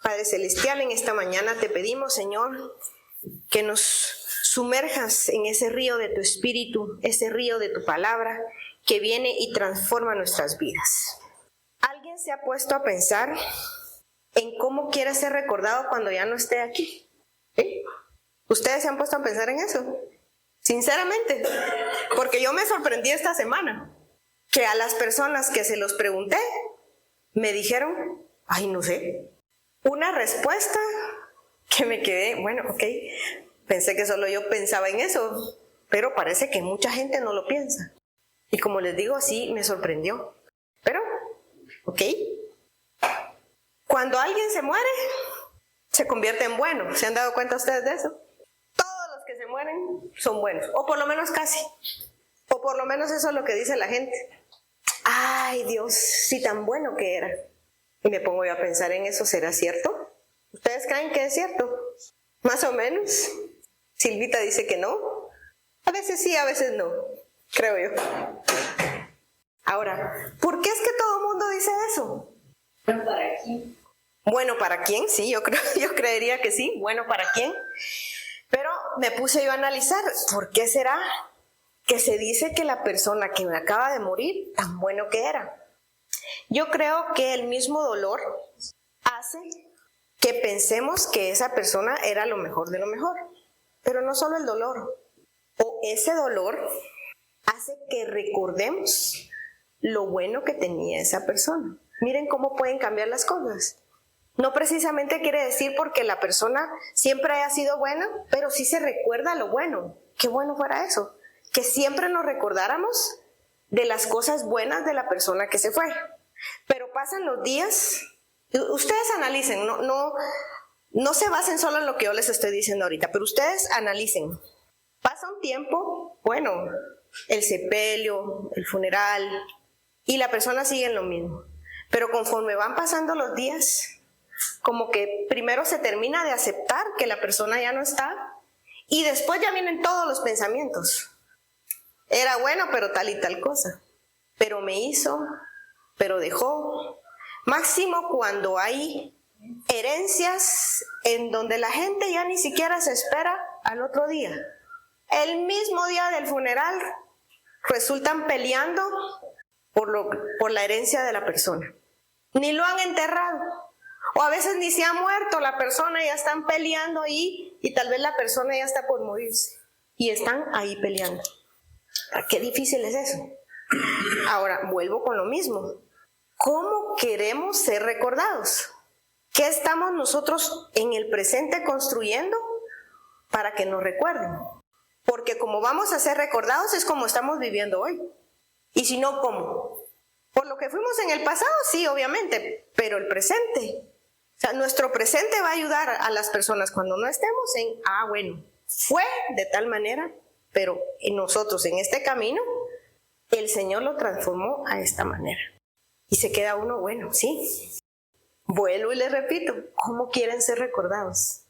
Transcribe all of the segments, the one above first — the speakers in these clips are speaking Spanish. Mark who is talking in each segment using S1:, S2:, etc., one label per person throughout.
S1: Padre Celestial, en esta mañana te pedimos, Señor, que nos sumerjas en ese río de tu Espíritu, ese río de tu palabra que viene y transforma nuestras vidas. ¿Alguien se ha puesto a pensar en cómo quiere ser recordado cuando ya no esté aquí? ¿Sí? ¿Ustedes se han puesto a pensar en eso? Sinceramente, porque yo me sorprendí esta semana que a las personas que se los pregunté me dijeron, ay, no sé, una respuesta que me quedé, bueno, ok, pensé que solo yo pensaba en eso, pero parece que mucha gente no lo piensa. Y como les digo, sí, me sorprendió. Pero, ok, cuando alguien se muere, se convierte en bueno. ¿Se han dado cuenta ustedes de eso? Todos los que se mueren son buenos, o por lo menos casi. O por lo menos eso es lo que dice la gente. Ay, Dios, sí tan bueno que era. Y me pongo yo a pensar en eso, ¿será cierto? ¿Ustedes creen que es cierto? Más o menos. Silvita dice que no. A veces sí, a veces no, creo yo. Ahora, ¿por qué es que todo el mundo dice eso?
S2: ¿Bueno para quién?
S1: Bueno, ¿para quién? Sí, yo creería que sí. Bueno, ¿para quién? Pero me puse yo a analizar, ¿por qué será que se dice que la persona que me acaba de morir, tan bueno que era? Yo creo que el mismo dolor hace que pensemos que esa persona era lo mejor de lo mejor. Pero no solo el dolor, o ese dolor hace que recordemos lo bueno que tenía esa persona. Miren cómo pueden cambiar las cosas. No precisamente quiere decir porque la persona siempre haya sido buena, pero sí se recuerda lo bueno. Qué bueno fuera eso. Que siempre nos recordáramos de las cosas buenas de la persona que se fue. Pero pasan los días, ustedes analicen, no se basen solo en lo que yo les estoy diciendo ahorita, pero ustedes analicen. Pasa un tiempo, bueno, el sepelio, el funeral, y la persona sigue en lo mismo. Pero conforme van pasando los días, como que primero se termina de aceptar que la persona ya no está, y después ya vienen todos los pensamientos. Era bueno, pero tal y tal cosa. Pero me hizo, pero dejó. Máximo cuando hay herencias en donde la gente ya ni siquiera se espera al otro día. El mismo día del funeral resultan peleando por la herencia de la persona. Ni lo han enterrado. O a veces ni se ha muerto la persona, ya están peleando ahí y tal vez la persona ya está por morirse. Y están ahí peleando. Qué difícil es eso. Ahora, vuelvo con lo mismo. ¿Cómo queremos ser recordados? ¿Qué estamos nosotros en el presente construyendo para que nos recuerden? Porque como vamos a ser recordados es como estamos viviendo hoy. Y si no, ¿cómo? Por lo que fuimos en el pasado, sí, obviamente, pero el presente. O sea, nuestro presente va a ayudar a las personas cuando no estemos en, bueno, fue de tal manera, pero en nosotros, en este camino, el Señor lo transformó a esta manera. Y se queda uno, bueno, sí. Vuelvo y les repito, ¿cómo quieren ser recordados?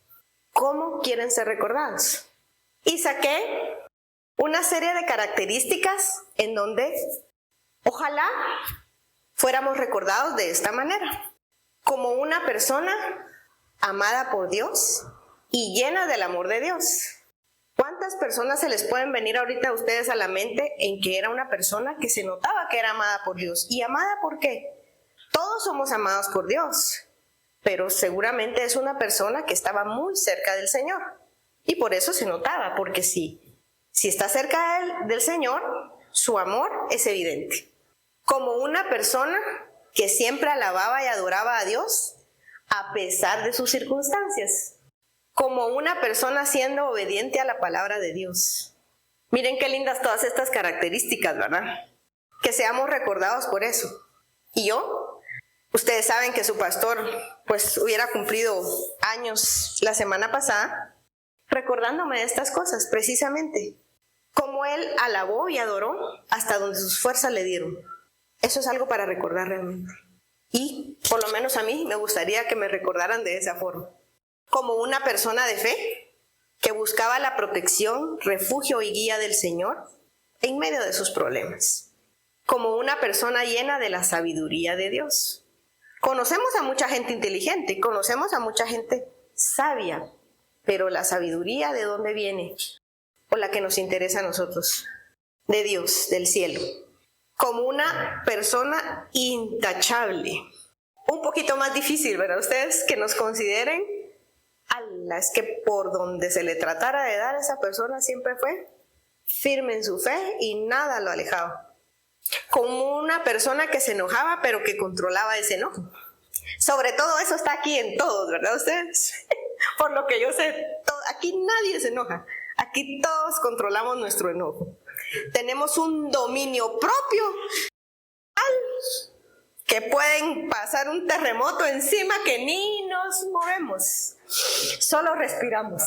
S1: ¿Cómo quieren ser recordados? Y saqué una serie de características en donde ojalá fuéramos recordados de esta manera. Como una persona amada por Dios y llena del amor de Dios. ¿Cuántas personas se les pueden venir ahorita a ustedes a la mente en que era una persona que se notaba que era amada por Dios? ¿Y amada por qué? Todos somos amados por Dios, pero seguramente es una persona que estaba muy cerca del Señor. Y por eso se notaba, porque si está cerca del Señor, su amor es evidente. Como una persona que siempre alababa y adoraba a Dios a pesar de sus circunstancias. Como una persona siendo obediente a la palabra de Dios. Miren qué lindas todas estas características, ¿verdad? Que seamos recordados por eso. Y yo, ustedes saben que su pastor pues hubiera cumplido años la semana pasada, recordándome de estas cosas precisamente. Como él alabó y adoró hasta donde sus fuerzas le dieron. Eso es algo para recordar realmente. Y por lo menos a mí me gustaría que me recordaran de esa forma. Como una persona de fe que buscaba la protección, refugio y guía del Señor en medio de sus problemas. Como una persona llena de la sabiduría de Dios. Conocemos a mucha gente inteligente, conocemos a mucha gente sabia, pero la sabiduría, ¿de dónde viene? O la que nos interesa a nosotros, de Dios, del cielo. Como una persona intachable. Un poquito más difícil, ¿verdad? Ustedes que nos consideren, es que por donde se le tratara de dar, esa persona siempre fue firme en su fe y nada lo alejaba. Como una persona que se enojaba, pero que controlaba ese enojo. Sobre todo eso está aquí en todos, ¿verdad ustedes? Por lo que yo sé, aquí nadie se enoja. Aquí todos controlamos nuestro enojo. Tenemos un dominio propio que pueden pasar un terremoto encima que ni nos movemos. Solo respiramos.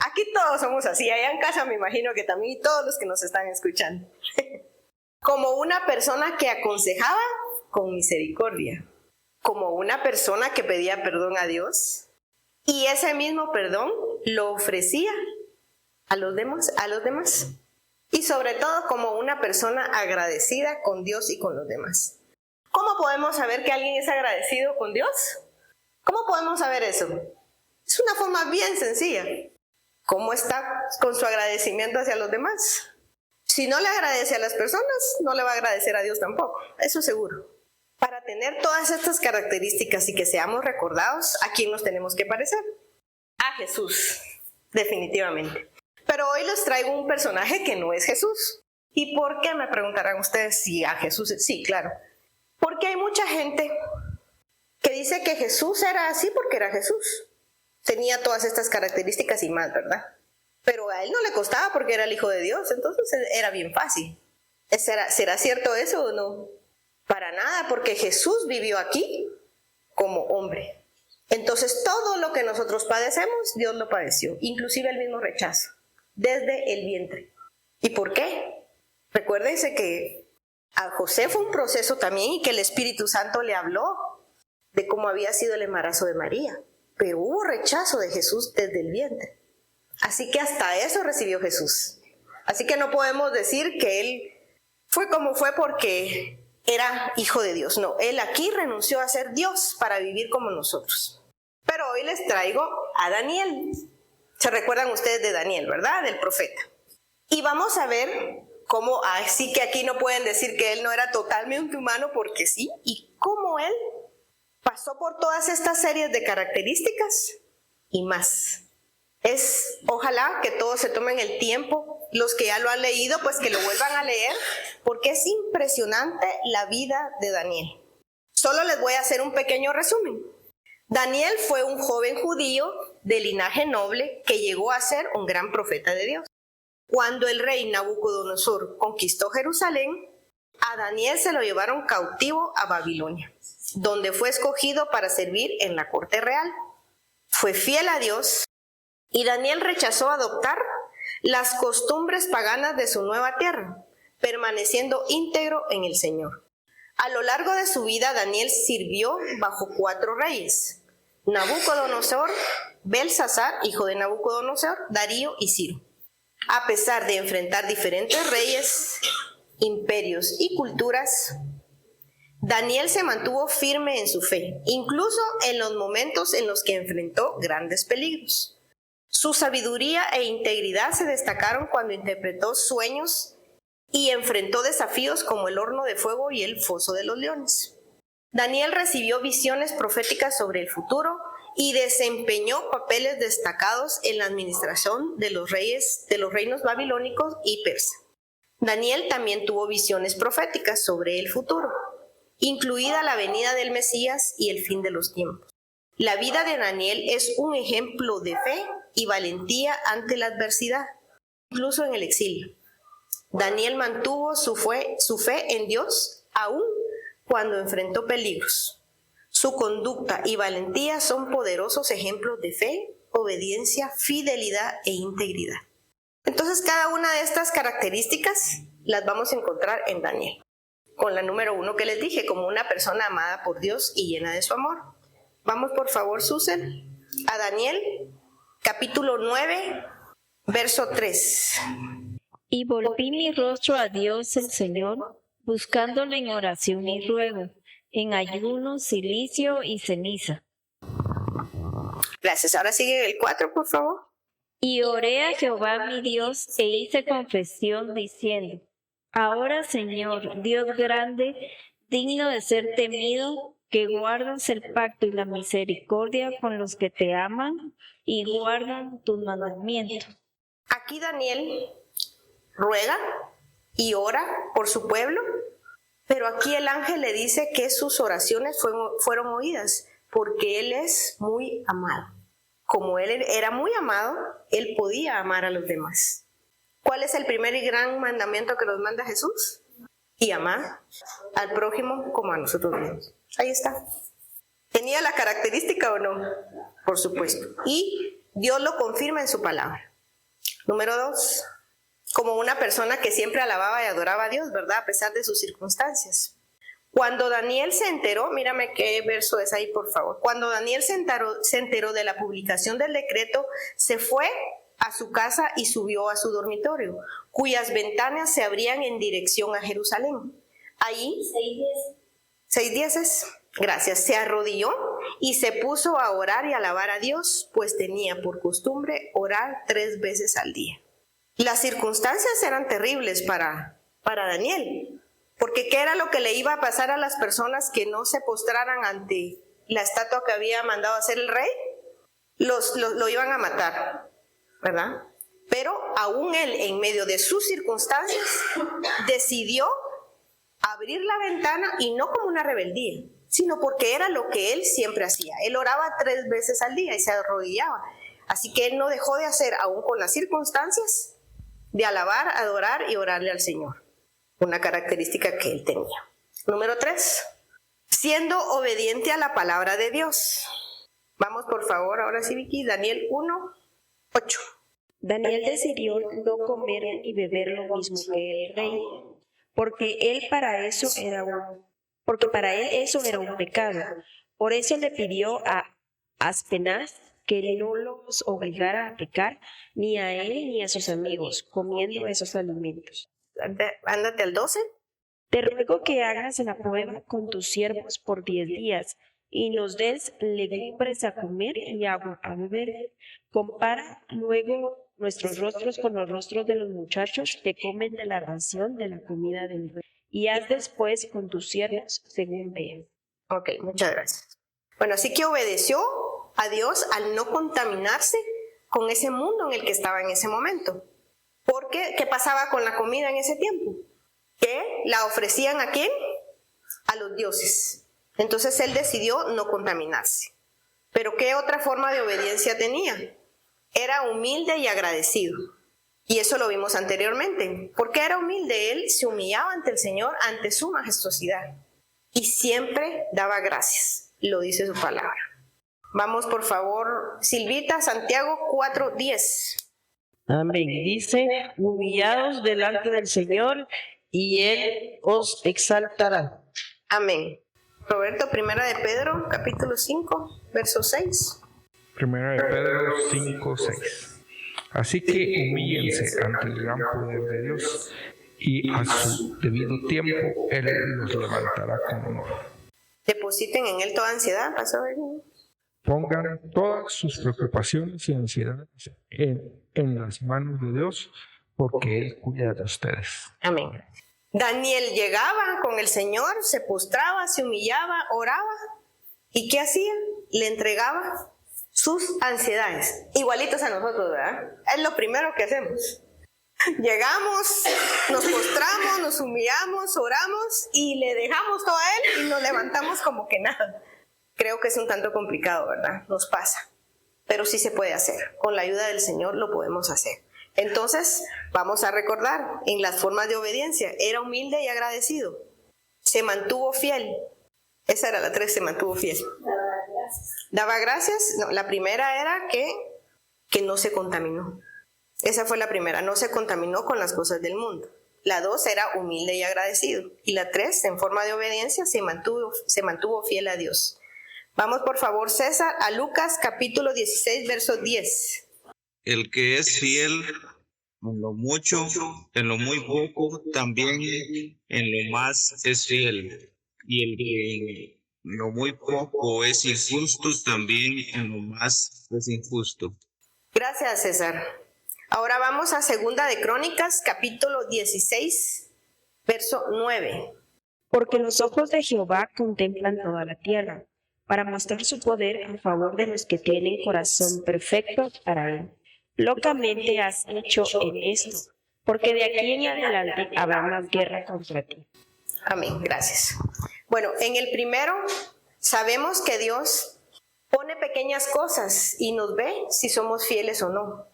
S1: Aquí todos somos así. Allá en casa me imagino que también, y todos los que nos están escuchando. Como una persona que aconsejaba con misericordia. Como una persona que pedía perdón a Dios. Y ese mismo perdón lo ofrecía a los demás. Y sobre todo como una persona agradecida con Dios y con los demás. ¿Cómo podemos saber que alguien es agradecido con Dios? ¿Cómo podemos saber eso? Es una forma bien sencilla. ¿Cómo está con su agradecimiento hacia los demás? Si no le agradece a las personas, no le va a agradecer a Dios tampoco. Eso seguro. Para tener todas estas características y que seamos recordados, ¿a quién nos tenemos que parecer? A Jesús, definitivamente. Pero hoy les traigo un personaje que no es Jesús. ¿Y por qué? Me preguntarán ustedes si a Jesús. Sí, claro. Porque hay mucha gente que dice que Jesús era así porque era Jesús. Tenía todas estas características y más, ¿verdad? Pero a él no le costaba porque era el Hijo de Dios, entonces era bien fácil. ¿Será cierto eso o no? Para nada, porque Jesús vivió aquí como hombre. Entonces todo lo que nosotros padecemos, Dios lo padeció, inclusive el mismo rechazo, desde el vientre. ¿Y por qué? Recuérdense que a José fue un proceso también y que el Espíritu Santo le habló de cómo había sido el embarazo de María. Pero hubo rechazo de Jesús desde el vientre. Así que hasta eso recibió Jesús. Así que no podemos decir que él fue como fue porque era hijo de Dios. No, él aquí renunció a ser Dios para vivir como nosotros. Pero hoy les traigo a Daniel. Se recuerdan ustedes de Daniel, ¿verdad? Del profeta. Y vamos a ver cómo, así que aquí no pueden decir que él no era totalmente humano porque sí, y cómo él pasó por todas estas series de características y más. Ojalá que todos se tomen el tiempo, los que ya lo han leído, pues que lo vuelvan a leer, porque es impresionante la vida de Daniel. Solo les voy a hacer un pequeño resumen. Daniel fue un joven judío de linaje noble que llegó a ser un gran profeta de Dios. Cuando el rey Nabucodonosor conquistó Jerusalén, a Daniel se lo llevaron cautivo a Babilonia, donde fue escogido para servir en la corte real. Fue fiel a Dios y Daniel rechazó adoptar las costumbres paganas de su nueva tierra, permaneciendo íntegro en el Señor. A lo largo de su vida, Daniel sirvió bajo 4 reyes: Nabucodonosor, Belsasar, hijo de Nabucodonosor, Darío y Ciro. A pesar de enfrentar diferentes reyes, imperios y culturas, Daniel se mantuvo firme en su fe, incluso en los momentos en los que enfrentó grandes peligros. Su sabiduría e integridad se destacaron cuando interpretó sueños y enfrentó desafíos como el horno de fuego y el foso de los leones. Daniel recibió visiones proféticas sobre el futuro y desempeñó papeles destacados en la administración de los reinos babilónicos y persa. Daniel también tuvo visiones proféticas sobre el futuro, incluida la venida del Mesías y el fin de los tiempos. La vida de Daniel es un ejemplo de fe y valentía ante la adversidad, incluso en el exilio. Daniel mantuvo su fe en Dios aún cuando enfrentó peligros. Su conducta y valentía son poderosos ejemplos de fe, obediencia, fidelidad e integridad. Entonces, cada una de estas características las vamos a encontrar en Daniel. Con la número 1 que les dije, como una persona amada por Dios y llena de su amor. Vamos por favor, Susan, a Daniel, capítulo 9, verso 3.
S2: Y volví mi rostro a Dios el Señor, buscándole en oración y ruego, en ayuno, cilicio y ceniza.
S1: Gracias. Ahora sigue el 4, por favor.
S2: Y oré a Jehová mi Dios e hice confesión diciendo: Ahora, Señor, Dios grande, digno de ser temido, que guardas el pacto y la misericordia con los que te aman y guardan tus mandamientos.
S1: Aquí Daniel ruega y ora por su pueblo, pero aquí el ángel le dice que sus oraciones fueron oídas, porque él es muy amado. Como él era muy amado, él podía amar a los demás. ¿Cuál es el primer y gran mandamiento que nos manda Jesús? Y amar al prójimo como a nosotros mismos. Ahí está. ¿Tenía la característica o no? Por supuesto. Y Dios lo confirma en su palabra. Número 2. Como una persona que siempre alababa y adoraba a Dios, ¿verdad? A pesar de sus circunstancias. Cuando Daniel se enteró, mírame qué verso es ahí, por favor. Cuando Daniel se enteró de la publicación del decreto, se fue a su casa y subió a su dormitorio, cuyas ventanas se abrían en dirección a Jerusalén. Ahí, 6:10, gracias, se arrodilló y se puso a orar y alabar a Dios, pues tenía por costumbre orar 3 veces al día. Las circunstancias eran terribles para Daniel. Porque ¿qué era lo que le iba a pasar a las personas que no se postraran ante la estatua que había mandado hacer el rey? Lo iban a matar, ¿verdad? Pero aún él, en medio de sus circunstancias, decidió abrir la ventana, y no como una rebeldía, sino porque era lo que él siempre hacía. Él oraba 3 veces al día y se arrodillaba. Así que él no dejó de hacer, aún con las circunstancias, de alabar, adorar y orarle al Señor. Una característica que él tenía. Número 3, siendo obediente a la palabra de Dios. Vamos por favor, ahora sí, Vicky, Daniel 1:8.
S2: Daniel decidió no comer y beber lo mismo que el rey, porque para él eso era un pecado. Por eso le pidió a Aspenaz que no los obligara a pecar, ni a él ni a sus amigos, comiendo esos alimentos.
S1: Ándate al 12.
S2: Te ruego que hagas la prueba con tus siervos por 10 días y nos des legumbres a comer y agua a beber. Compara luego nuestros rostros con los rostros de los muchachos que comen de la ración de la comida del rey, y haz después con tus siervos según veas.
S1: Ok, muchas gracias. Bueno, así que obedeció a Dios al no contaminarse con ese mundo en el que estaba en ese momento. Porque, ¿qué pasaba con la comida en ese tiempo? Que la ofrecían ¿a quién? A los dioses. Entonces él decidió no contaminarse. Pero ¿qué otra forma de obediencia tenía? Era humilde y agradecido. Y eso lo vimos anteriormente. ¿Por qué era humilde? Él se humillaba ante el Señor, ante su majestuosidad. Y siempre daba gracias. Lo dice su palabra. Vamos por favor, Silvita, Santiago 4:10.
S3: Amén. Dice: humillados delante del Señor y Él os exaltará.
S1: Amén. Roberto, 1 de Pedro, capítulo 5, verso 6.
S4: 1 de Pedro 5:6. Así que humíllense ante el gran poder de Dios, y a su debido tiempo Él los levantará con honor.
S1: Depositen en Él toda ansiedad, pasó a ver.
S4: Pongan todas sus preocupaciones y ansiedades en las manos de Dios, porque Él cuida de ustedes.
S1: Amén. Daniel llegaba con el Señor, se postraba, se humillaba, oraba. ¿Y qué hacía? Le entregaba sus ansiedades. Igualitos a nosotros, ¿verdad? Es lo primero que hacemos. Llegamos, nos postramos, nos humillamos, oramos y le dejamos todo a Él y nos levantamos como que nada. Creo que es un tanto complicado, ¿verdad? Nos pasa. Pero sí se puede hacer. Con la ayuda del Señor lo podemos hacer. Entonces, vamos a recordar en las formas de obediencia. Era humilde y agradecido. Se mantuvo fiel. Esa era la 3, se mantuvo fiel. Daba gracias. No, la primera era que no se contaminó. Esa fue la primera. No se contaminó con las cosas del mundo. La 2 era humilde y agradecido. Y la 3, en forma de obediencia, se mantuvo fiel a Dios. Vamos por favor, César, a Lucas capítulo 16, verso 10.
S5: El que es fiel en lo mucho, en lo muy poco, también en lo más es fiel. y el que en lo muy poco es injusto, también en lo más es injusto.
S1: Gracias, César. Ahora vamos a Segunda de Crónicas, capítulo 16, verso 9.
S2: Porque los ojos de Jehová contemplan toda la tierra, para mostrar su poder a favor de los que tienen corazón perfecto para él. Locamente has hecho en esto, porque de aquí en adelante habrá más guerra contra ti.
S1: Amén, gracias. Bueno, en el primero sabemos que Dios pone pequeñas cosas y nos ve si somos fieles o no.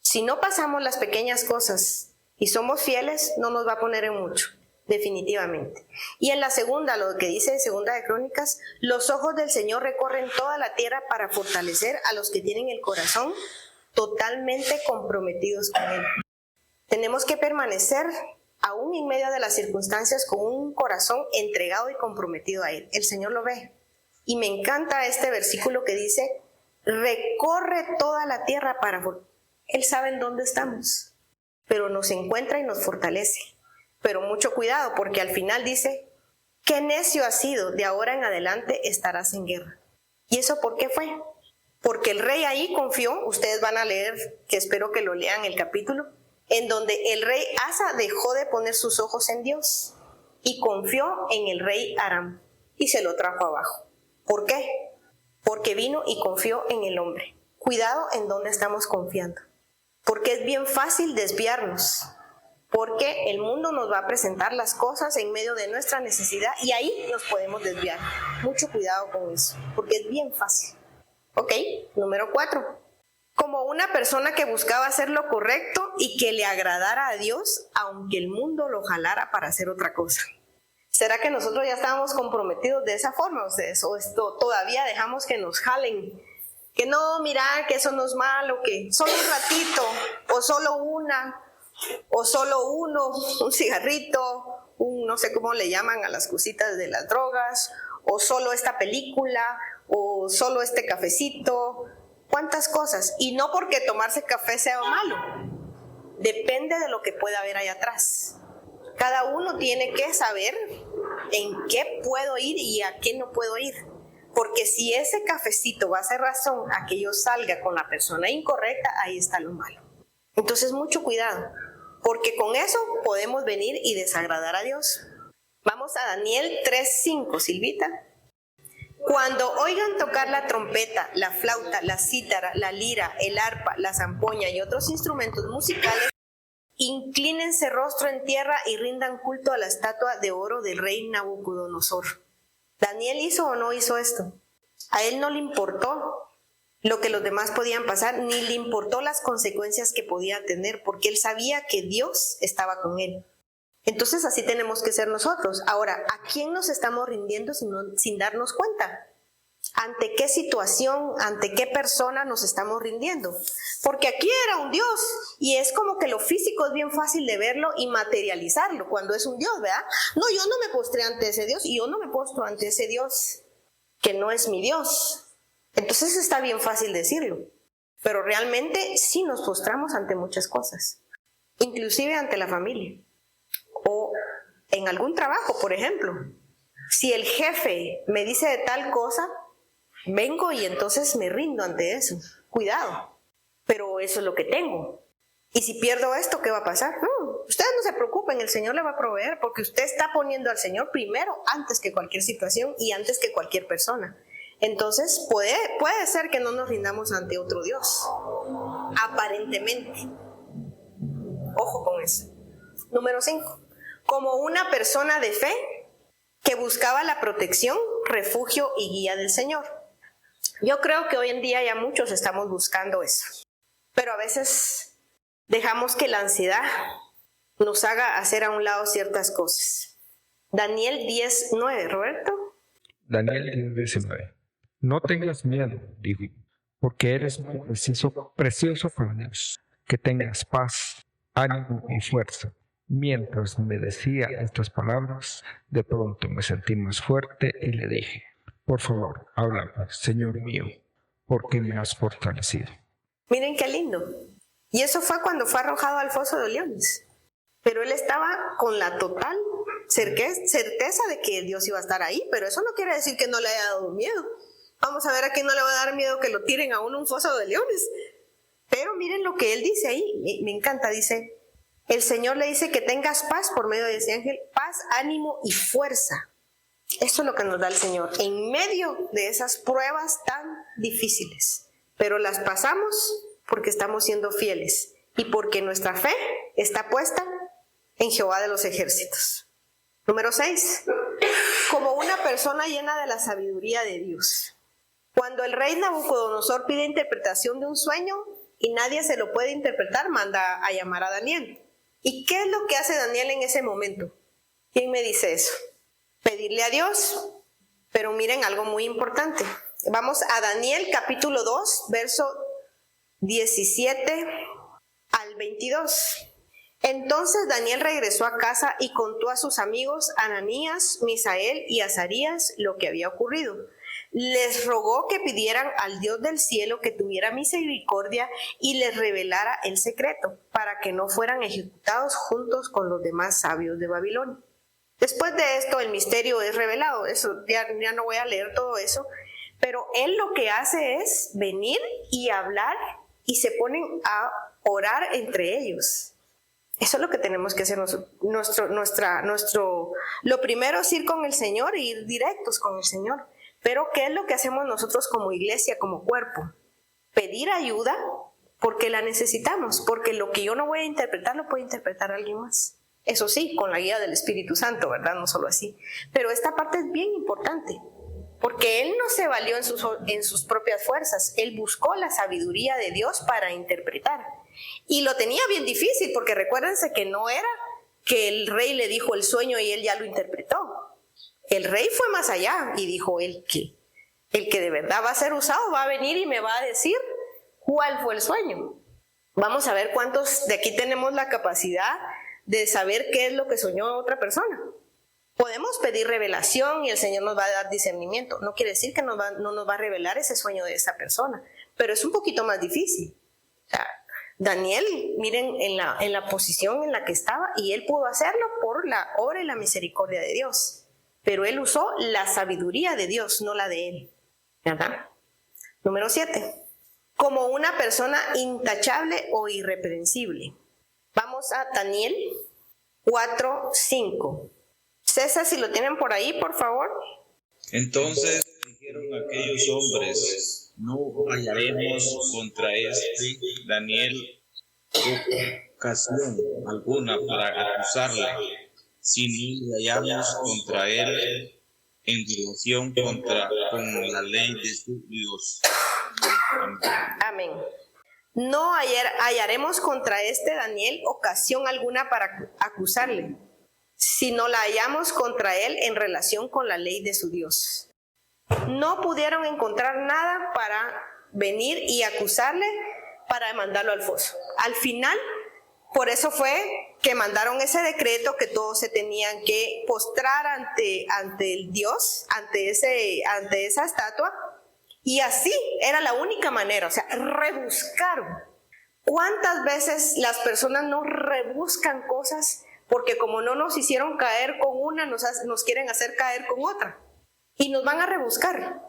S1: Si no pasamos las pequeñas cosas y somos fieles, no nos va a poner en mucho, definitivamente. Y en la segunda, lo que dice Segunda de Crónicas, los ojos del Señor recorren toda la tierra para fortalecer a los que tienen el corazón totalmente comprometidos con Él. Tenemos que permanecer aún en medio de las circunstancias con un corazón entregado y comprometido a Él. El Señor lo ve. Y me encanta este versículo que dice, recorre toda la tierra para fortalecer. Él sabe en dónde estamos, pero nos encuentra y nos fortalece. Pero mucho cuidado, porque al final dice, qué necio has sido, de ahora en adelante estarás en guerra. ¿Y eso por qué fue? Porque el rey ahí confió, ustedes van a leer, que espero que lo lean el capítulo, en donde el rey Asa dejó de poner sus ojos en Dios y confió en el rey Aram y se lo trajo abajo. ¿Por qué? Porque vino y confió en el hombre. Cuidado en dónde estamos confiando, porque es bien fácil desviarnos, porque el mundo nos va a presentar las cosas en medio de nuestra necesidad y ahí nos podemos desviar. Mucho cuidado con eso, porque es bien fácil. Ok, número 4. Como una persona que buscaba hacer lo correcto y que le agradara a Dios, aunque el mundo lo jalara para hacer otra cosa. ¿Será que nosotros ya estábamos comprometidos de esa forma ustedes? ¿O esto todavía dejamos que nos jalen? Que no, mira, que eso no es malo, que solo un ratito, o solo una, o solo uno, un cigarrito, no sé cómo le llaman a las cositas de las drogas, o solo esta película, o solo este cafecito, cuántas cosas. Y no porque tomarse café sea malo, depende de lo que pueda haber ahí atrás. Cada uno tiene que saber en qué puedo ir y a qué no puedo ir. Porque si ese cafecito va a ser razón a que yo salga con la persona incorrecta, ahí está lo malo. Entonces mucho cuidado, porque con eso podemos venir y desagradar a Dios. Vamos a Daniel 3:5, Silvita. Cuando oigan tocar la trompeta, la flauta, la cítara, la lira, el arpa, la zampoña y otros instrumentos musicales, inclínense rostro en tierra y rindan culto a la estatua de oro del rey Nabucodonosor. ¿Daniel hizo o no hizo esto? A él no le importó lo que los demás podían pasar, ni le importó las consecuencias que podía tener, porque él sabía que Dios estaba con él. Entonces así tenemos que ser nosotros. Ahora, ¿a quién nos estamos rindiendo sin darnos cuenta? ¿Ante qué situación, ante qué persona nos estamos rindiendo? Porque aquí era un Dios y es como que lo físico es bien fácil de verlo y materializarlo cuando es un Dios, ¿verdad? No, yo no me postré ante ese Dios y yo no me postro ante ese Dios que no es mi Dios. Entonces está bien fácil decirlo, pero realmente sí nos postramos ante muchas cosas, inclusive ante la familia o en algún trabajo, por ejemplo. Si el jefe me dice de tal cosa, vengo y entonces me rindo ante eso. Cuidado, pero eso es lo que tengo. Y si pierdo esto, ¿qué va a pasar? Ustedes no se preocupen, el Señor le va a proveer, porque usted está poniendo al Señor primero antes que cualquier situación y antes que cualquier persona. Entonces puede ser que no nos rindamos ante otro Dios, aparentemente. Ojo con eso. Número 5. Como una persona de fe que buscaba la protección, refugio y guía del Señor. Yo creo que hoy en día ya muchos estamos buscando eso, pero a veces dejamos que la ansiedad nos haga hacer a un lado ciertas cosas. Daniel 10:9, Roberto.
S4: Daniel 10:19. No tengas miedo, dijo, porque eres muy precioso para Dios. Que tengas paz, ánimo y fuerza. Mientras me decía estas palabras, de pronto me sentí más fuerte y le dije, por favor, háblame, Señor mío, porque me has fortalecido.
S1: Miren qué lindo. Y eso fue cuando fue arrojado al foso de leones. Pero él estaba con la total certeza de que Dios iba a estar ahí, pero eso no quiere decir que no le haya dado miedo. Vamos a ver a quién no le va a dar miedo que lo tiren a uno un foso de leones. Pero miren lo que él dice ahí, me encanta, dice, el Señor le dice que tengas paz por medio de ese ángel, paz, ánimo y fuerza. Esto es lo que nos da el Señor en medio de esas pruebas tan difíciles. Pero las pasamos porque estamos siendo fieles y porque nuestra fe está puesta en Jehová de los ejércitos. Número 6. Como una persona llena de la sabiduría de Dios. Cuando el rey Nabucodonosor pide interpretación de un sueño y nadie se lo puede interpretar, manda a llamar a Daniel. ¿Y qué es lo que hace Daniel en ese momento? ¿Quién me dice eso? Pedirle a Dios. Pero miren algo muy importante. Vamos a Daniel capítulo 2, verso 17 al 22. Entonces Daniel regresó a casa y contó a sus amigos Ananías, Misael y Azarías lo que había ocurrido. Les rogó que pidieran al Dios del cielo que tuviera misericordia y les revelara el secreto, para que no fueran ejecutados juntos con los demás sabios de Babilonia. Después de esto el misterio es revelado. Eso ya no voy a leer todo eso, pero él lo que hace es venir y hablar y se ponen a orar entre ellos. Eso es lo que tenemos que hacer. Lo primero es ir con el Señor e ir directos con el Señor. Pero ¿qué es lo que hacemos nosotros como iglesia, como cuerpo? Pedir ayuda porque la necesitamos, porque lo que yo no voy a interpretar lo puede interpretar alguien más. Eso sí, con la guía del Espíritu Santo, ¿verdad? No solo así. Pero esta parte es bien importante, porque él no se valió en sus propias fuerzas. Él buscó la sabiduría de Dios para interpretar. Y lo tenía bien difícil, porque recuérdense que no era que el rey le dijo el sueño y él ya lo interpretó. El rey fue más allá y dijo, el que de verdad va a ser usado va a venir y me va a decir cuál fue el sueño. Vamos a ver cuántos de aquí tenemos la capacidad de saber qué es lo que soñó otra persona. Podemos pedir revelación y el Señor nos va a dar discernimiento. No quiere decir que no nos va a revelar ese sueño de esa persona, pero es un poquito más difícil. O sea, Daniel, miren en la posición en la que estaba, y él pudo hacerlo por la obra y la misericordia de Dios. Pero él usó la sabiduría de Dios, no la de él. ¿Verdad? Número 7. Como una persona intachable o irreprensible. Vamos a Daniel 4:5. César, si lo tienen por ahí, por favor.
S5: Entonces dijeron aquellos hombres, no hallaremos contra este Daniel ocasión alguna para acusarle, si no le hallamos contra él en relación con la ley de su Dios.
S1: Amén. No hallaremos contra este Daniel ocasión alguna para acusarle, si no la hallamos contra él en relación con la ley de su Dios. No pudieron encontrar nada para venir y acusarle, para mandarlo al foso. Al final, por eso fue que mandaron ese decreto que todos se tenían que postrar ante el Dios, ante esa estatua, y así era la única manera. O sea, rebuscaron. ¿Cuántas veces las personas no rebuscan cosas porque como no nos hicieron caer con una, nos quieren hacer caer con otra? Y nos van a rebuscar.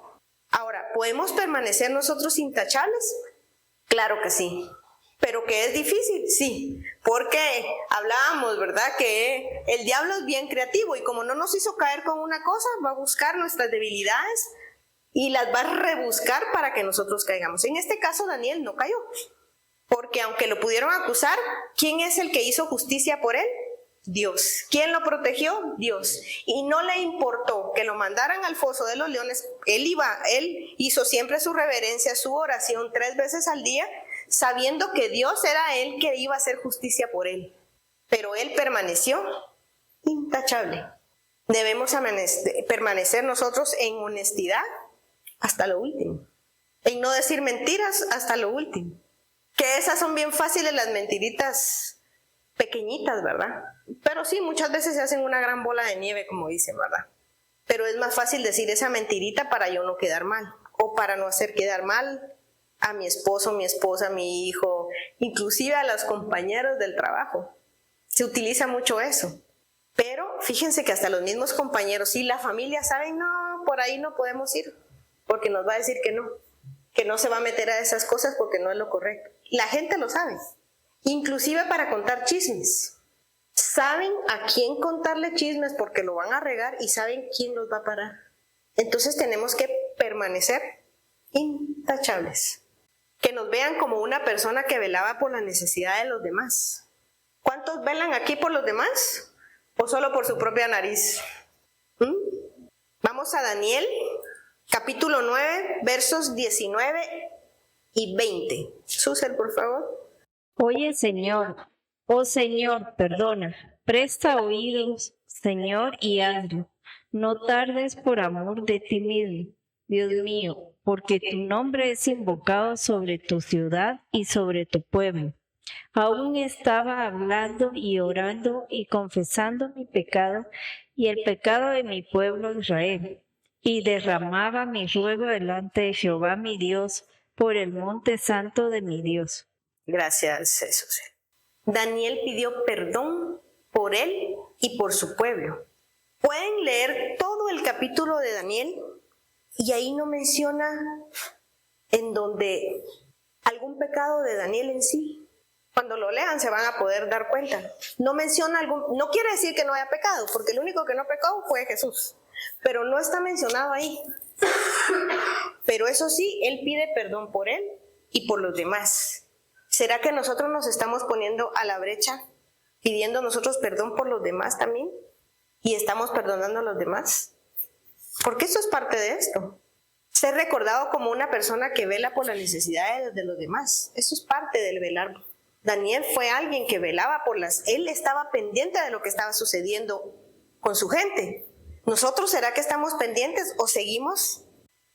S1: Ahora, ¿podemos permanecer nosotros intachables? Claro que sí. ¿Pero que es difícil? Sí. Porque hablábamos, ¿verdad? Que el diablo es bien creativo y como no nos hizo caer con una cosa, va a buscar nuestras debilidades y las va a rebuscar para que nosotros caigamos. En este caso, Daniel no cayó. Porque aunque lo pudieron acusar, ¿quién es el que hizo justicia por él? Dios. ¿Quién lo protegió? Dios. Y no le importó que lo mandaran al foso de los leones. Él hizo siempre su reverencia, su oración 3 veces al día, sabiendo que Dios era él que iba a hacer justicia por él. Pero él permaneció intachable. Debemos permanecer nosotros en honestidad hasta lo último. En no decir mentiras hasta lo último. Que esas son bien fáciles, las mentiritas pequeñitas, ¿verdad? Pero sí, muchas veces se hacen una gran bola de nieve, como dicen, ¿verdad? Pero es más fácil decir esa mentirita para yo no quedar mal, o para no hacer quedar mal a mi esposo, mi esposa, mi hijo, inclusive a los compañeros del trabajo. Se utiliza mucho eso. Pero fíjense que hasta los mismos compañeros y la familia saben, no, por ahí no podemos ir, porque nos va a decir que no se va a meter a esas cosas porque no es lo correcto. La gente lo sabe, inclusive para contar chismes. Saben a quién contarle chismes porque lo van a regar y saben quién los va a parar. Entonces tenemos que permanecer intachables. Que nos vean como una persona que velaba por la necesidad de los demás. ¿Cuántos velan aquí por los demás? ¿O solo por su propia nariz? Vamos a Daniel, capítulo 9, versos 19 y 20. Susel, por favor.
S2: Oye, Señor, oh Señor, perdona, presta oídos, Señor, y hazlo. No tardes por amor de ti mismo, Dios mío, porque tu nombre es invocado sobre tu ciudad y sobre tu pueblo. Aún estaba hablando y orando y confesando mi pecado y el pecado de mi pueblo Israel, y derramaba mi ruego delante de Jehová mi Dios por el monte santo de mi Dios.
S1: Gracias, Jesús. Daniel pidió perdón por él y por su pueblo. Pueden leer todo el capítulo de Daniel y ahí no menciona en donde algún pecado de Daniel en sí. Cuando lo lean se van a poder dar cuenta. No menciona no quiere decir que no haya pecado, porque el único que no pecó fue Jesús. Pero no está mencionado ahí. Pero eso sí, él pide perdón por él y por los demás. ¿Será que nosotros nos estamos poniendo a la brecha, pidiendo nosotros perdón por los demás también? ¿Y estamos perdonando a los demás? Porque eso es parte de esto. Ser recordado como una persona que vela por las necesidades de los demás. Eso es parte del velar. Daniel fue alguien que velaba él estaba pendiente de lo que estaba sucediendo con su gente. ¿Nosotros será que estamos pendientes o seguimos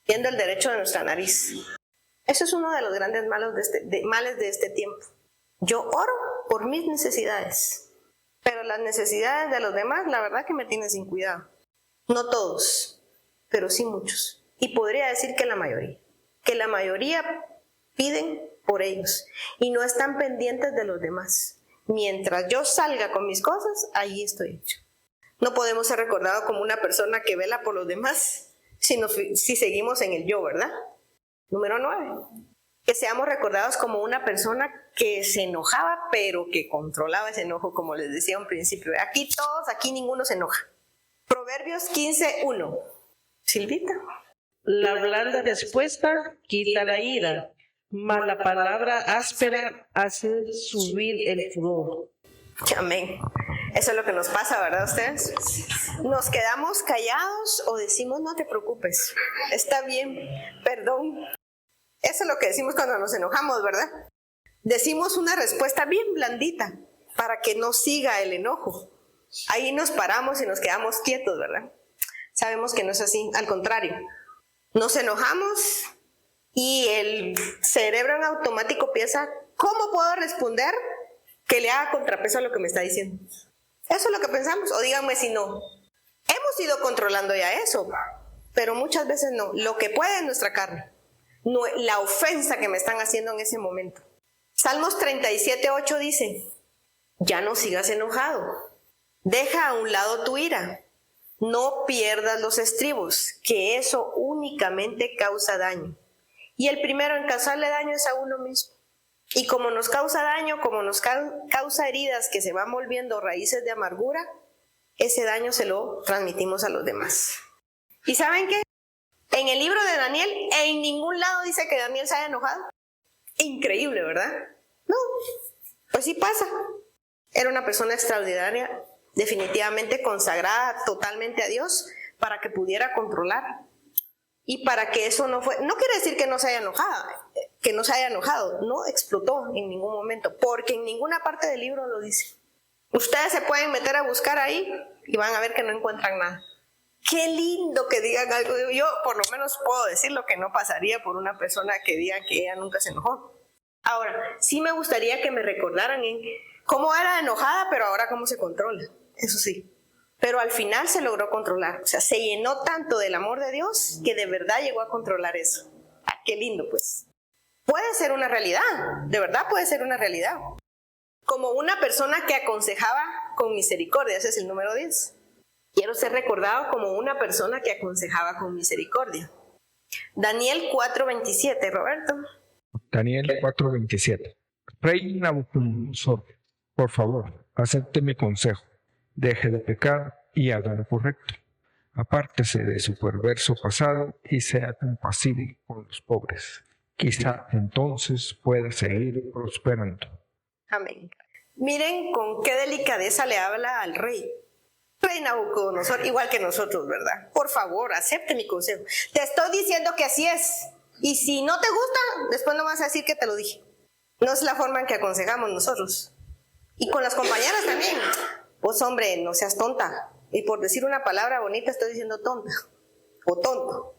S1: viendo el derecho de nuestra nariz? Eso es uno de los grandes males de este tiempo. Yo oro por mis necesidades, pero las necesidades de los demás, la verdad que me tienen sin cuidado. No todos, pero sí muchos. Y podría decir que la mayoría piden por ellos y no están pendientes de los demás. Mientras yo salga con mis cosas, ahí estoy hecho. No podemos ser recordados como una persona que vela por los demás, si seguimos en el yo, ¿verdad? Número 9. Que seamos recordados como una persona que se enojaba, pero que controlaba ese enojo, como les decía al principio. Aquí ninguno se enoja. Proverbios 15:1. Silvita.
S3: La blanda respuesta quita la ira, mas la palabra áspera hace subir el furor.
S1: Amén. Eso es lo que nos pasa, ¿verdad ustedes? Nos quedamos callados o decimos, no te preocupes, está bien, perdón. Eso es lo que decimos cuando nos enojamos, ¿verdad? Decimos una respuesta bien blandita para que no siga el enojo. Ahí nos paramos y nos quedamos quietos, ¿verdad? Sabemos que no es así, al contrario. Nos enojamos y el cerebro en automático piensa, ¿cómo puedo responder que le haga contrapeso a lo que me está diciendo? Eso es lo que pensamos, o díganme si no. Hemos ido controlando ya eso, pero muchas veces no. Lo que puede es nuestra carne, no, la ofensa que me están haciendo en ese momento. Salmos 37:8 dice, ya no sigas enojado, deja a un lado tu ira, no pierdas los estribos, que eso únicamente causa daño. Y el primero en causarle daño es a uno mismo. Y como nos causa daño, como nos causa heridas que se van volviendo raíces de amargura, ese daño se lo transmitimos a los demás. ¿Y saben qué? En el libro de Daniel, en ningún lado dice que Daniel se haya enojado. Increíble, ¿verdad? No, pues sí pasa. Era una persona extraordinaria, definitivamente consagrada totalmente a Dios para que pudiera controlar. Y para que eso no quiere decir que no se haya enojado, no explotó en ningún momento, porque en ninguna parte del libro lo dice. Ustedes se pueden meter a buscar ahí y van a ver que no encuentran nada. Qué lindo que digan algo. Yo por lo menos puedo decir lo que no pasaría por una persona que diga que ella nunca se enojó. Ahora, sí me gustaría que me recordaran en cómo era enojada, pero ahora cómo se controla. Eso sí. Pero al final se logró controlar. O sea, se llenó tanto del amor de Dios que de verdad llegó a controlar eso. Ah, qué lindo, pues. Puede ser una realidad. De verdad puede ser una realidad. como una persona que aconsejaba con misericordia. Ese es el número 10. Quiero ser recordado como una persona que aconsejaba con misericordia. Daniel 4:27, Roberto.
S4: Daniel 4:27. Rey Nabucodonosor, por favor, acepte mi consejo. Deje de pecar y haga lo correcto. Apártese de su perverso pasado y sea compasivo con los pobres. Quizá entonces pueda seguir prosperando.
S1: Amén. Miren con qué delicadeza le habla al rey. Rey Nabucodonosor, igual que nosotros, ¿verdad? Por favor, acepte mi consejo. Te estoy diciendo que así es. Y si no te gusta, después no vas a decir que te lo dije. No es la forma en que aconsejamos nosotros. Y con las compañeras también. Pues hombre, no seas tonta. Y por decir una palabra bonita estoy diciendo tonta. O tonto.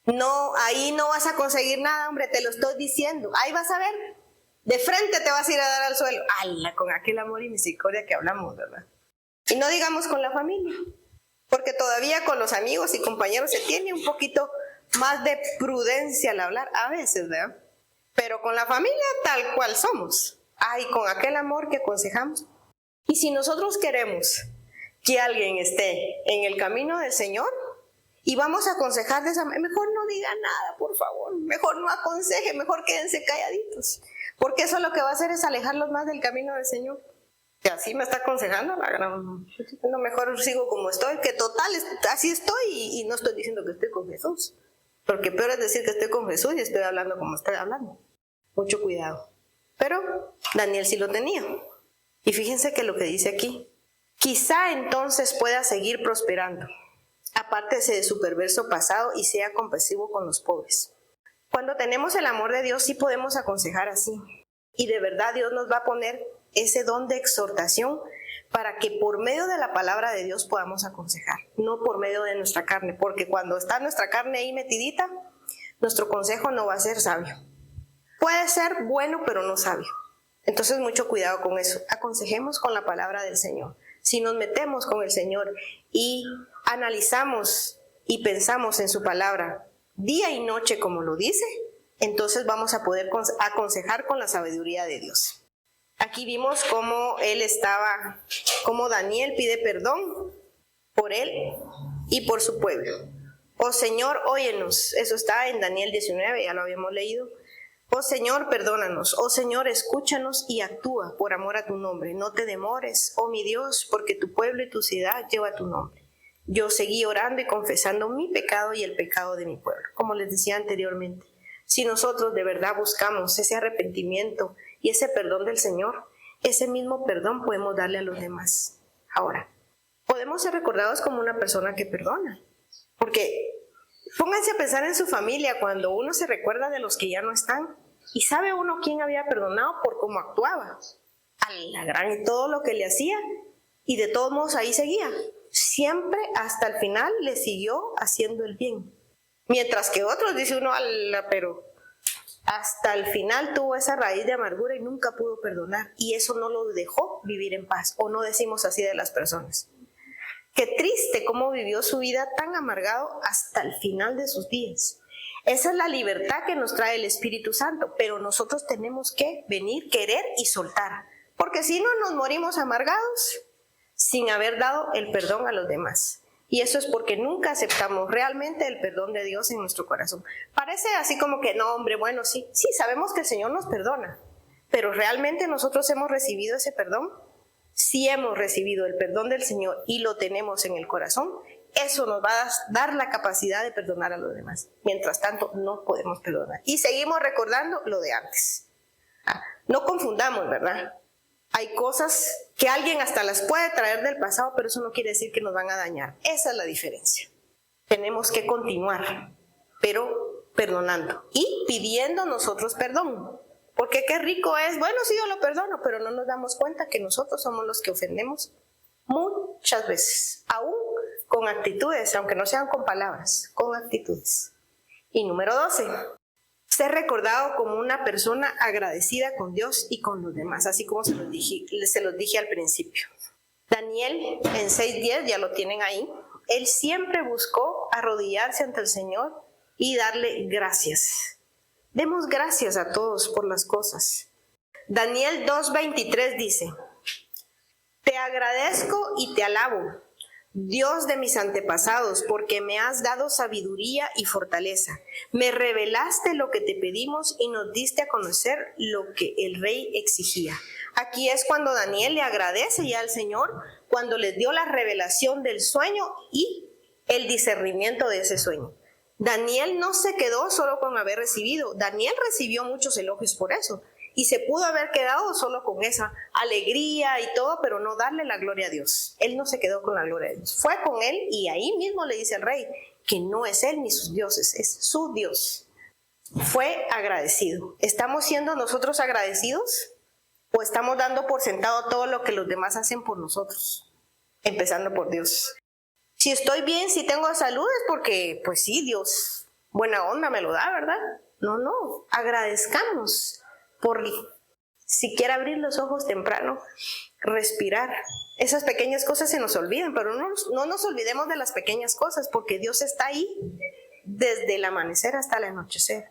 S1: No, ahí no vas a conseguir nada, hombre, te lo estoy diciendo. Ahí vas a ver. De frente te vas a ir a dar al suelo. ¡Hala! Con aquel amor y misericordia que hablamos, ¿verdad? Y no digamos con la familia. Porque todavía con los amigos y compañeros se tiene un poquito más de prudencia al hablar. A veces, ¿verdad? Pero con la familia tal cual somos. Ay, con aquel amor que aconsejamos. Y si nosotros queremos que alguien esté en el camino del Señor y vamos a aconsejar de esa manera, mejor no diga nada, por favor. Mejor no aconseje, mejor quédense calladitos. Porque eso lo que va a hacer es alejarlos más del camino del Señor. Que así me está aconsejando, no, mejor sigo como estoy, que total, así estoy y no estoy diciendo que estoy con Jesús. Porque peor es decir que estoy con Jesús y estoy hablando como estoy hablando. Mucho cuidado. Pero Daniel sí lo tenía. Y fíjense que lo que dice aquí, quizá entonces pueda seguir prosperando. Apártese de su perverso pasado y sea compasivo con los pobres. Cuando tenemos el amor de Dios sí podemos aconsejar así. Y de verdad Dios nos va a poner ese don de exhortación para que por medio de la palabra de Dios podamos aconsejar, no por medio de nuestra carne, porque cuando está nuestra carne ahí metidita, nuestro consejo no va a ser sabio. Puede ser bueno, pero no sabio. Entonces mucho cuidado con eso. Aconsejemos con la palabra del Señor. Si nos metemos con el Señor y analizamos y pensamos en su palabra día y noche como lo dice, entonces vamos a poder aconsejar con la sabiduría de Dios. Aquí vimos cómo cómo Daniel pide perdón por él y por su pueblo. Oh Señor, óyenos. Eso está en Daniel 19, ya lo habíamos leído. Oh Señor, perdónanos. Oh Señor, escúchanos y actúa por amor a tu nombre. No te demores, oh mi Dios, porque tu pueblo y tu ciudad lleva tu nombre. Yo seguí orando y confesando mi pecado y el pecado de mi pueblo. Como les decía anteriormente, si nosotros de verdad buscamos ese arrepentimiento y ese perdón del Señor, ese mismo perdón podemos darle a los demás. Ahora, podemos ser recordados como una persona que perdona. Porque pónganse a pensar en su familia cuando uno se recuerda de los que ya no están y sabe uno quién había perdonado por cómo actuaba. A la gran y todo lo que le hacía y de todos modos ahí seguía. Siempre hasta el final le siguió haciendo el bien. Mientras que otros, dice uno, pero hasta el final tuvo esa raíz de amargura y nunca pudo perdonar. Y eso no lo dejó vivir en paz. O no decimos así de las personas. Qué triste cómo vivió su vida tan amargado hasta el final de sus días. Esa es la libertad que nos trae el Espíritu Santo. Pero nosotros tenemos que venir, querer y soltar. Porque si no nos morimos amargados sin haber dado el perdón a los demás. Y eso es porque nunca aceptamos realmente el perdón de Dios en nuestro corazón. Parece así como que, no, hombre, bueno, sí, sabemos que el Señor nos perdona, pero ¿realmente nosotros hemos recibido ese perdón? Si hemos recibido el perdón del Señor y lo tenemos en el corazón, eso nos va a dar la capacidad de perdonar a los demás. Mientras tanto, no podemos perdonar. Y seguimos recordando lo de antes. No confundamos, ¿verdad? Hay cosas que alguien hasta las puede traer del pasado, pero eso no quiere decir que nos van a dañar. Esa es la diferencia. Tenemos que continuar, pero perdonando y pidiendo nosotros perdón. Porque qué rico es, bueno, sí, yo lo perdono, pero no nos damos cuenta que nosotros somos los que ofendemos muchas veces, aún con actitudes, aunque no sean con palabras, con actitudes. Y número 12. Ser recordado como una persona agradecida con Dios y con los demás, así como se los dije al principio. Daniel en 6:10, ya lo tienen ahí, él siempre buscó arrodillarse ante el Señor y darle gracias. Demos gracias a todos por las cosas. Daniel 2:23 dice, Te agradezco y te alabo, Dios de mis antepasados, porque me has dado sabiduría y fortaleza. Me revelaste lo que te pedimos y nos diste a conocer lo que el rey exigía. Aquí es cuando Daniel le agradece ya al Señor, cuando les dio la revelación del sueño y el discernimiento de ese sueño. Daniel no se quedó solo con haber recibido. Daniel recibió muchos elogios por eso. Y se pudo haber quedado solo con esa alegría y todo, pero no darle la gloria a Dios. Él no se quedó con la gloria de Dios. Fue con él y ahí mismo le dice al rey que no es él ni sus dioses, es su Dios. Fue agradecido. ¿Estamos siendo nosotros agradecidos? ¿O estamos dando por sentado todo lo que los demás hacen por nosotros? Empezando por Dios. Si estoy bien, si tengo salud, es porque, pues sí, Dios, buena onda me lo da, ¿verdad? No, agradezcamos por siquiera abrir los ojos temprano, respirar. Esas pequeñas cosas se nos olvidan, pero no nos olvidemos de las pequeñas cosas, porque Dios está ahí desde el amanecer hasta el anochecer.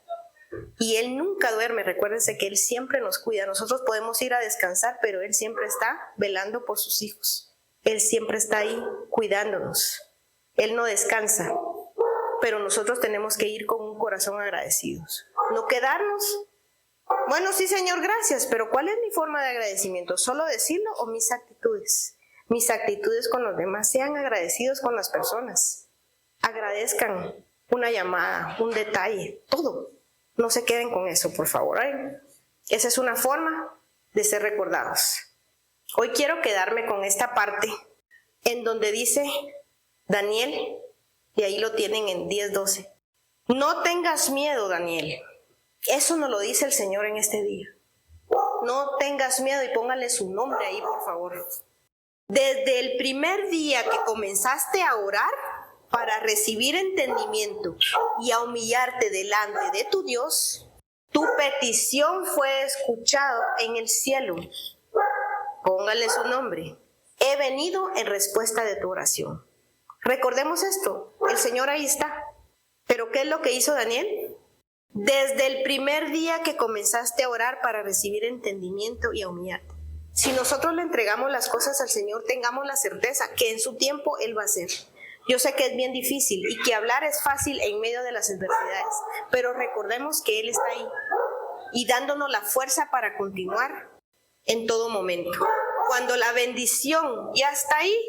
S1: Y Él nunca duerme. Recuérdense que Él siempre nos cuida. Nosotros podemos ir a descansar, pero Él siempre está velando por sus hijos. Él siempre está ahí cuidándonos. Él no descansa, pero nosotros tenemos que ir con un corazón agradecidos. No quedarnos, bueno, sí, Señor, gracias, pero ¿cuál es mi forma de agradecimiento? ¿Solo decirlo o mis actitudes? Mis actitudes con los demás. Sean agradecidos con las personas. Agradezcan una llamada, un detalle, todo. No se queden con eso, por favor. Esa es una forma de ser recordados. Hoy quiero quedarme con esta parte en donde dice Daniel, y ahí lo tienen en 10:12. No tengas miedo, Daniel. Eso nos lo dice el Señor en este día. No tengas miedo, y póngale su nombre ahí, por favor. Desde el primer día que comenzaste a orar para recibir entendimiento y a humillarte delante de tu Dios, tu petición fue escuchada en el cielo. Póngale su nombre. He venido en respuesta de tu oración. Recordemos esto, el Señor ahí está. ¿Pero qué es lo que hizo Daniel? Desde el primer día que comenzaste a orar para recibir entendimiento y a humillarte. Si nosotros le entregamos las cosas al Señor, tengamos la certeza que en su tiempo Él va a hacer. Yo sé que es bien difícil y que hablar es fácil en medio de las adversidades, pero recordemos que Él está ahí y dándonos la fuerza para continuar en todo momento. Cuando la bendición ya está ahí,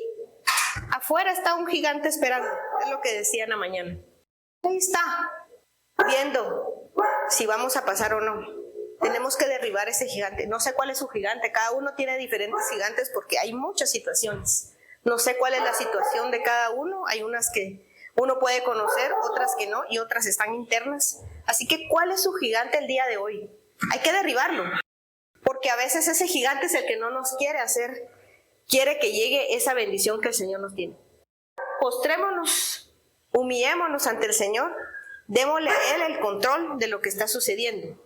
S1: afuera está un gigante esperando, es lo que decía en la mañana. Ahí está, viendo si vamos a pasar o no. Tenemos que derribar ese gigante. No sé cuál es su gigante, cada uno tiene diferentes gigantes porque hay muchas situaciones. No sé cuál es la situación de cada uno, hay unas que uno puede conocer, otras que no, y otras están internas. Así que, ¿cuál es su gigante el día de hoy? Hay que derribarlo, porque a veces ese gigante es el que no nos quiere hacer, quiere que llegue esa bendición que el Señor nos tiene. Postrémonos, humillémonos ante el Señor, démosle a Él el control de lo que está sucediendo.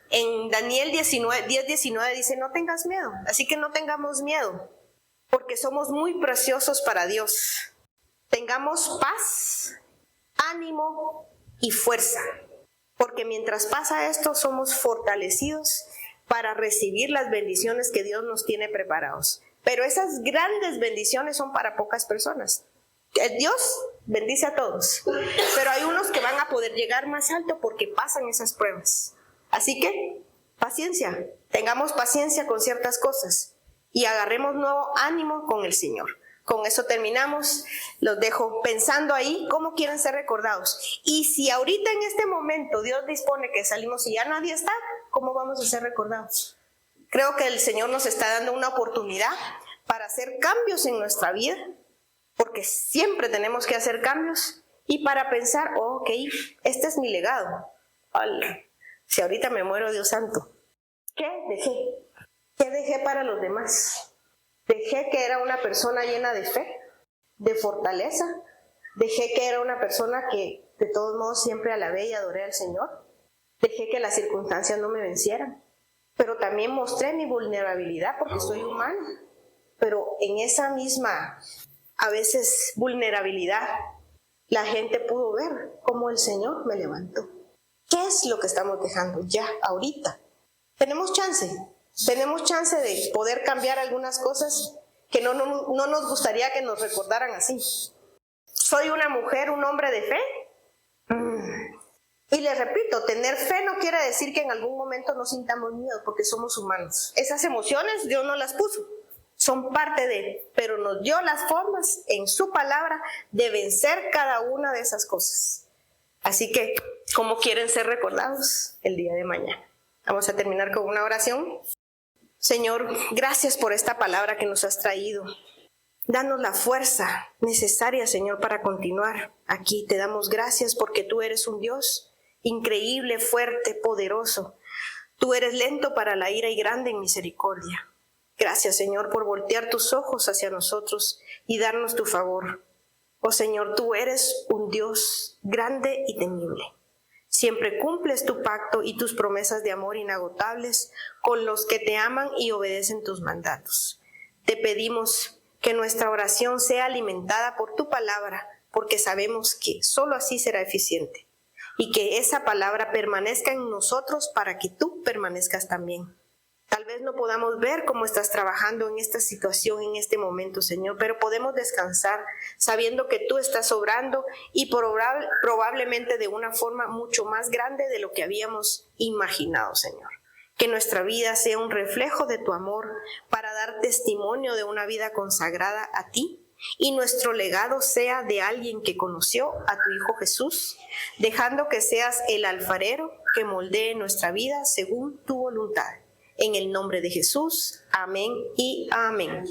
S1: En Daniel 10:19 dice, no tengas miedo, así que no tengamos miedo, porque somos muy preciosos para Dios. Tengamos paz, ánimo y fuerza, porque mientras pasa esto somos fortalecidos para recibir las bendiciones que Dios nos tiene preparados. Pero esas grandes bendiciones son para pocas personas. Dios bendice a todos, pero hay unos que van a poder llegar más alto porque pasan esas pruebas. Así que, paciencia, tengamos paciencia con ciertas cosas y agarremos nuevo ánimo con el Señor. Con eso terminamos, los dejo pensando ahí cómo quieren ser recordados. Y si ahorita en este momento Dios dispone que salimos y ya nadie está, ¿cómo vamos a ser recordados? Creo que el Señor nos está dando una oportunidad para hacer cambios en nuestra vida, porque siempre tenemos que hacer cambios, y para pensar, ok, este es mi legado. Hola. Si ahorita me muero, Dios santo, ¿qué dejé? ¿Qué dejé para los demás? Dejé que era una persona llena de fe, de fortaleza. Dejé que era una persona que de todos modos siempre alabé y adoré al Señor. Dejé que las circunstancias no me vencieran. Pero también mostré mi vulnerabilidad porque soy humana. Pero en esa misma, a veces, vulnerabilidad, la gente pudo ver cómo el Señor me levantó. ¿Qué es lo que estamos dejando ya, ahorita? Tenemos chance de poder cambiar algunas cosas que no nos gustaría que nos recordaran así. ¿Soy una mujer, un hombre de fe? Y les repito, tener fe no quiere decir que en algún momento no sintamos miedo, porque somos humanos. Esas emociones Dios no las puso, son parte de Él, pero nos dio las formas en su palabra de vencer cada una de esas cosas. Así que, ¿cómo quieren ser recordados el día de mañana? Vamos a terminar con una oración. Señor, gracias por esta palabra que nos has traído. Danos la fuerza necesaria, Señor, para continuar aquí. Te damos gracias porque tú eres un Dios increíble, fuerte, poderoso. Tú eres lento para la ira y grande en misericordia. Gracias, Señor, por voltear tus ojos hacia nosotros y darnos tu favor. Oh Señor, tú eres un Dios grande y temible. Siempre cumples tu pacto y tus promesas de amor inagotables con los que te aman y obedecen tus mandatos. Te pedimos que nuestra oración sea alimentada por tu palabra, porque sabemos que solo así será eficiente, y que esa palabra permanezca en nosotros para que tú permanezcas también. Tal vez no podamos ver cómo estás trabajando en esta situación, en este momento, Señor, pero podemos descansar sabiendo que tú estás obrando y probablemente de una forma mucho más grande de lo que habíamos imaginado, Señor. Que nuestra vida sea un reflejo de tu amor para dar testimonio de una vida consagrada a ti, y nuestro legado sea de alguien que conoció a tu Hijo Jesús, dejando que seas el alfarero que moldee nuestra vida según tu voluntad. En el nombre de Jesús, amén y amén.